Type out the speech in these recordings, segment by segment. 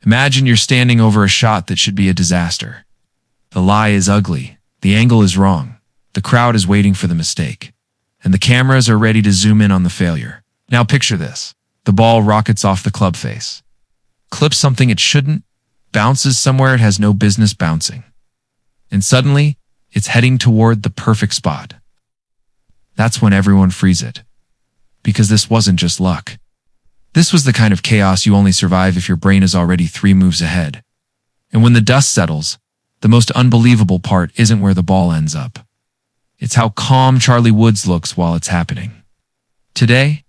Imagine you're standing over a shot that should be a disaster. The lie is ugly, the angle is wrong, the crowd is waiting for the mistake, and the cameras are ready to zoom in on the failure. Now picture this. The ball rockets off the club face, clips something it shouldn't, bounces somewhere it has no business bouncing, and suddenly, it's heading toward the perfect spot. That's when everyone frees it. Because this wasn't just luck. This was the kind of chaos you only survive if your brain is already 3 moves ahead. And when the dust settles, the most unbelievable part isn't where the ball ends up. It's how calm Charlie Woods looks while it's happening. Today,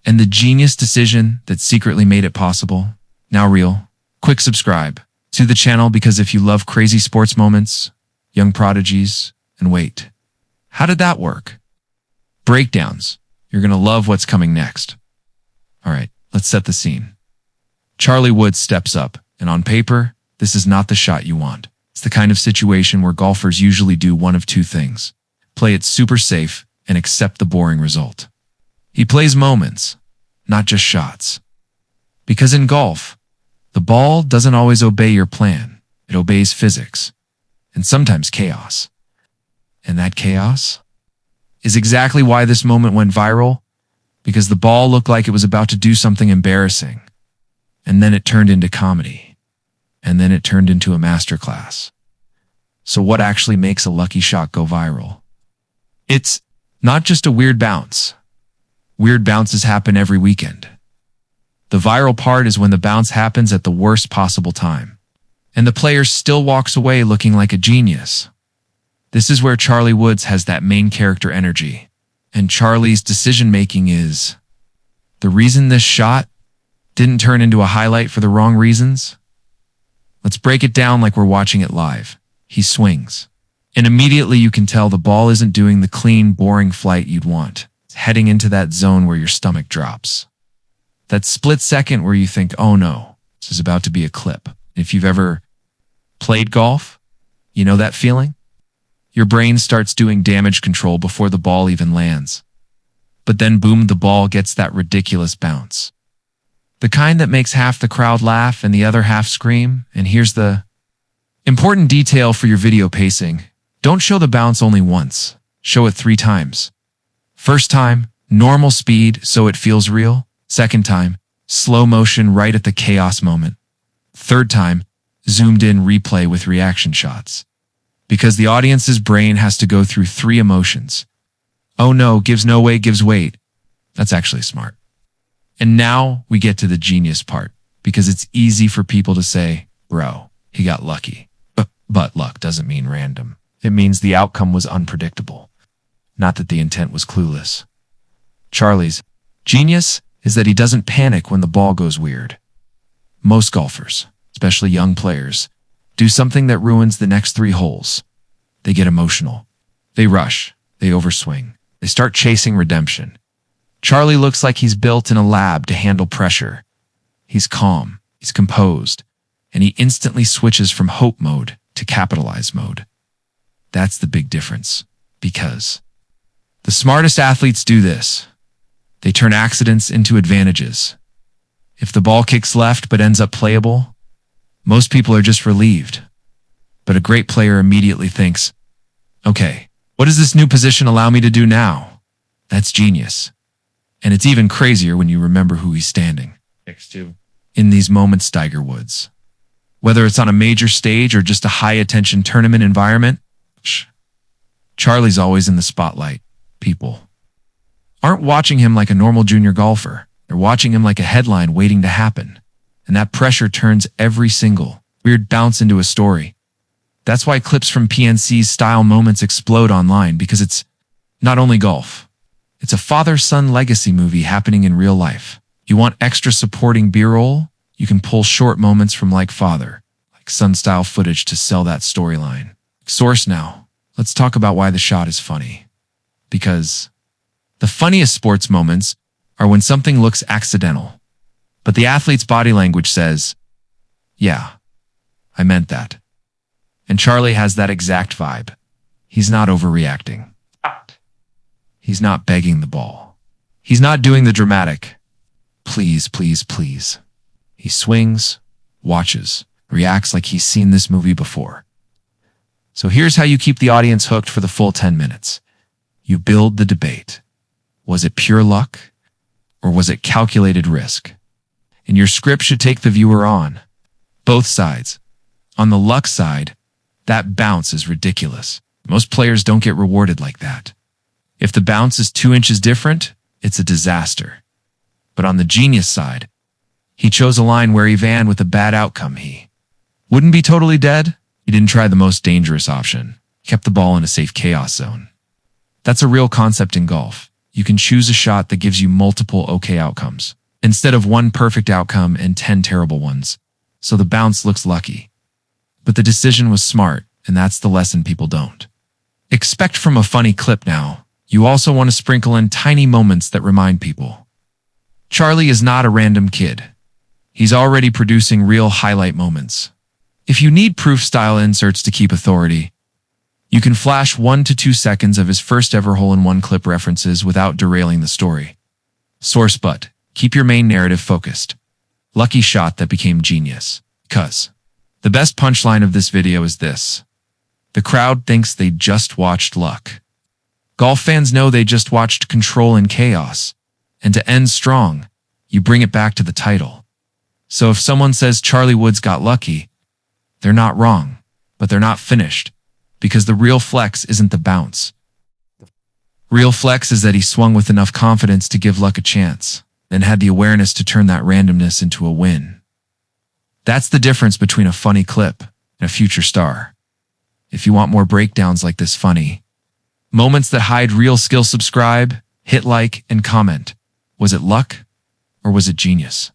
and the genius decision that secretly made it possible. Now real, quick subscribe to the channel because if you love crazy sports moments, young prodigies, and wait, how did that work? Breakdowns. You're going to love what's coming next. All right, let's set the scene. Charlie Woods steps up, and on paper, this is not the shot you want. It's the kind of situation where golfers usually do one of 2 things. Play it super safe and accept the boring result. He plays moments, not just shots. Because in golf, the ball doesn't always obey your plan. It obeys physics, and sometimes chaos. And that chaos is exactly why this moment went viral, because the ball looked like it was about to do something embarrassing. And then it turned into comedy. And then it turned into a masterclass. So what actually makes a lucky shot go viral? It's not just a weird bounce. Weird bounces happen every weekend. The viral part is when the bounce happens at the worst possible time, and the player still walks away looking like a genius. This is where Charlie Woods has that main character energy, and Charlie's decision-making is the reason this shot didn't turn into a highlight for the wrong reasons. Let's break it down like we're watching it live. He swings, and immediately you can tell the ball isn't doing the clean, boring flight you'd want. It's heading into that zone where your stomach drops. That split second where you think, oh no, this is about to be a clip. If you've ever played golf, you know that feeling? Your brain starts doing damage control before the ball even lands. But then boom, the ball gets that ridiculous bounce. The kind that makes half the crowd laugh and the other half scream. And here's the important detail for your video pacing. Don't show the bounce only once. Show it 3 times. First time, normal speed so it feels real. Second time, slow motion right at the chaos moment. Third time, zoomed in replay with reaction shots. Because the audience's brain has to go through 3 emotions. Oh no, gives no way, gives weight. That's actually smart. And now we get to the genius part, because it's easy for people to say, bro, he got lucky. But luck doesn't mean random. It means the outcome was unpredictable. Not that the intent was clueless. Charlie's genius is that he doesn't panic when the ball goes weird. Most golfers, especially young players, do something that ruins the next 3 holes. They get emotional. They rush. They overswing. They start chasing redemption. Charlie looks like he's built in a lab to handle pressure. He's calm. He's composed. And he instantly switches from hope mode to capitalize mode. That's the big difference. Because the smartest athletes do this. They turn accidents into advantages. If the ball kicks left but ends up playable, most people are just relieved. But a great player immediately thinks, okay, what does this new position allow me to do now? That's genius. And it's even crazier when you remember who he's standing next to. In these moments, Tiger Woods. Whether it's on a major stage or just a high-attention tournament environment, Charlie's always in the spotlight. People aren't watching him like a normal junior golfer. They're watching him like a headline waiting to happen. And that pressure turns every single weird bounce into a story. That's why clips from PNC's style moments explode online, because it's not only golf. It's a father-son legacy movie happening in real life. You want extra supporting B-roll? You can pull short moments from like father, like son-style footage to sell that storyline. Source now. Let's talk about why the shot is funny. Because the funniest sports moments are when something looks accidental, but the athlete's body language says, yeah, I meant that. And Charlie has that exact vibe. He's not overreacting. He's not begging the ball. He's not doing the dramatic, please, please, please. He swings, watches, reacts like he's seen this movie before. So here's how you keep the audience hooked for the full 10 minutes. You build the debate. Was it pure luck? Or was it calculated risk? And your script should take the viewer on both sides. On the luck side, that bounce is ridiculous. Most players don't get rewarded like that. If the bounce is 2 inches different, it's a disaster. But on the genius side, he chose a line where he van with a bad outcome. He wouldn't be totally dead. He didn't try the most dangerous option. He kept the ball in a safe chaos zone. That's a real concept in golf. You can choose a shot that gives you multiple okay outcomes, instead of one perfect outcome and 10 terrible ones. So the bounce looks lucky. But the decision was smart, and that's the lesson people don't expect from a funny clip now. You also want to sprinkle in tiny moments that remind people. Charlie is not a random kid. He's already producing real highlight moments. If you need proof-style inserts to keep authority, you can flash 1 to 2 seconds of his first ever hole-in-one clip references without derailing the story. Source: but keep your main narrative focused. Lucky shot that became genius. 'Cause the best punchline of this video is this: the crowd thinks they just watched luck. Golf fans know they just watched control and chaos. And to end strong, you bring it back to the title. So if someone says Charlie Woods got lucky, they're not wrong, but they're not finished. Because the real flex isn't the bounce. Real flex is that he swung with enough confidence to give luck a chance, then had the awareness to turn that randomness into a win. That's the difference between a funny clip and a future star. If you want more breakdowns like this funny moments that hide real skill, subscribe, hit like, and comment. Was it luck or was it genius?